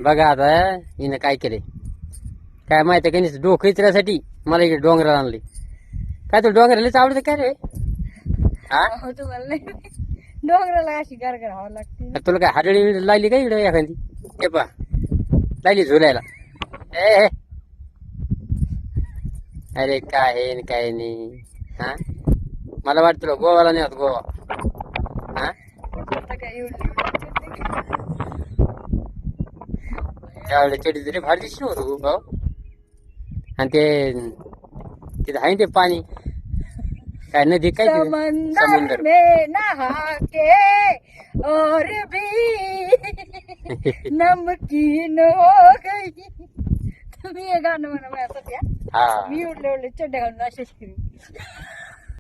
बघा आता हिनं काय केलंय काय माहिती का नाही डोकं इचऱ्यासाठी मला इकडे डोंगराला आणले काय तो डोंगरालाच आवडतं काय रे हा हो तुम्हाला नाही डोंगराला अशी गारगार हवा लागते तुला काय हाडळी लागली का इकडे एखादी हे पा लागली झुलायला ए अरे काय आहे न काय नाही हा मला वाटतं तुला गोवाला नाही होत गोवा हा आता काय एवढं त्यावेळेला चेडी तरी भारी दिसली होतो भाऊ आणि ते तिथं आहे ते पाणी काय नदी काय ते? समंदर समुंदर में नहा के और भी नमकीन हो गई तुम्ही हे गाणं म्हणा माझ्यासाठी हा? हा मी उडले उडले चड्ड्या घालून असेच करीन